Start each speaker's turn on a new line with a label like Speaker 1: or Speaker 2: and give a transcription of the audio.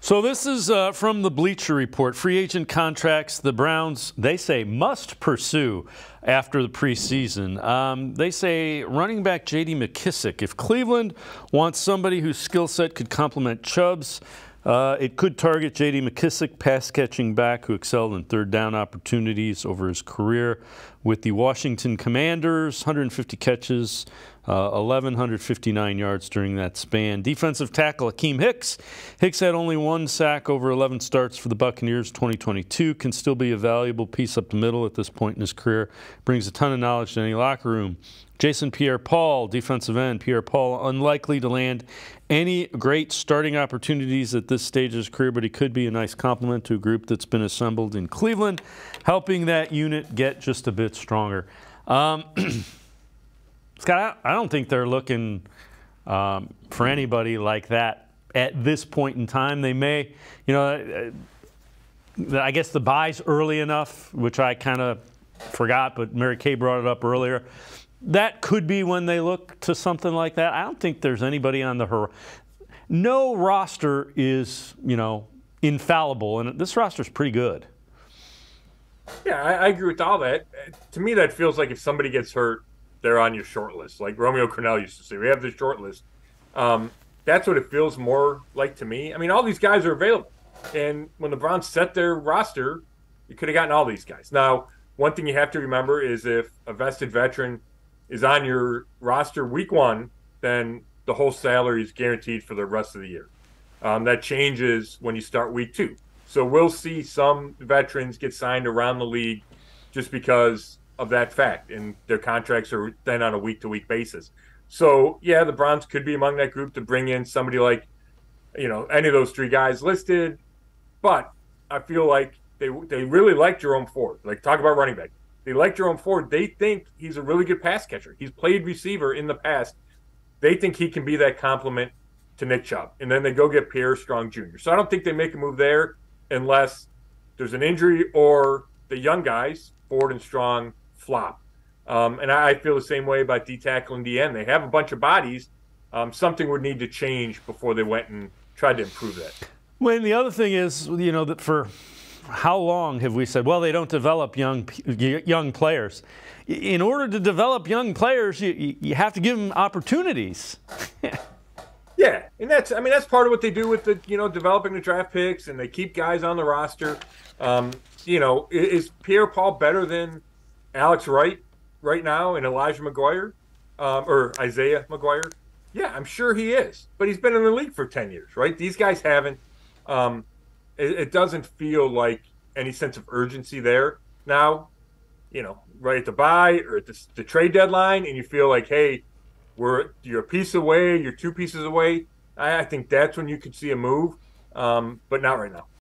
Speaker 1: So this is from the Bleacher Report. Free agent contracts the Browns, they say, must pursue after the preseason. They say running back J.D. McKissic. If Cleveland wants somebody whose skill set could complement Chubb's, it could target J.D. McKissic, pass-catching back who excelled in third down opportunities over his career with the Washington Commanders, 150 catches, 1,159 yards during that span. Defensive tackle Akeem Hicks. Hicks had only one sack over 11 starts for the Buccaneers 2022. Can still be a valuable piece up the middle at this point in his career. Brings a ton of knowledge to any locker room. Jason Pierre-Paul, defensive end. Pierre-Paul unlikely to land any great starting opportunities at this stage of his career, but he could be a nice complement to a group that's been assembled in Cleveland, helping that unit get just a bit stronger. Scott, I don't think they're looking for anybody like that at this point in time. They may, I guess the bye's early enough, which I kind of forgot, but Mary Kay brought it up earlier. That could be when they look to something like that. I don't think there's anybody on the horizon. No roster is, infallible, and this roster's pretty good.
Speaker 2: Yeah, I agree with all that. To me, that feels like if somebody gets hurt, they're on your short list. Like Romeo Cornell used to say, we have the short list. That's what it feels more like to me. I mean, all these guys are available. And when the Browns set their roster, you could have gotten all these guys. Now, one thing you have to remember is if a vested veteran is on your roster week one, then the whole salary is guaranteed for the rest of the year. That changes when you start week two. So we'll see some veterans get signed around the league just because of that fact, and their contracts are then on a week-to-week basis. So, yeah, the Browns could be among that group to bring in somebody like, any of those three guys listed. But I feel like they really like Jerome Ford. Like, talk about running back. They like Jerome Ford. They think he's a really good pass catcher. He's played receiver in the past. They think he can be that complement to Nick Chubb. And then they go get Pierre Strong Jr. So I don't think they make a move there unless there's an injury or the young guys, Ford and Strong, flop. And I feel the same way about D-tackle and DN. They have a bunch of bodies. Something would need to change before they went and tried to improve that.
Speaker 1: Well, and the other thing is, that for how long have we said, well, they don't develop young players? In order to develop young players, you have to give them opportunities.
Speaker 2: Yeah, and that's part of what they do with the developing the draft picks, and they keep guys on the roster. Is Pierre-Paul better than Alex Wright right now and Elijah McGuire or Isaiah McGuire? Yeah, I'm sure he is, but he's been in the league for 10 years, right? These guys haven't. It doesn't feel like any sense of urgency there now, right at the bye or at the trade deadline, and you feel like, hey, you're a piece away, you're two pieces away. I think that's when you could see a move, but not right now.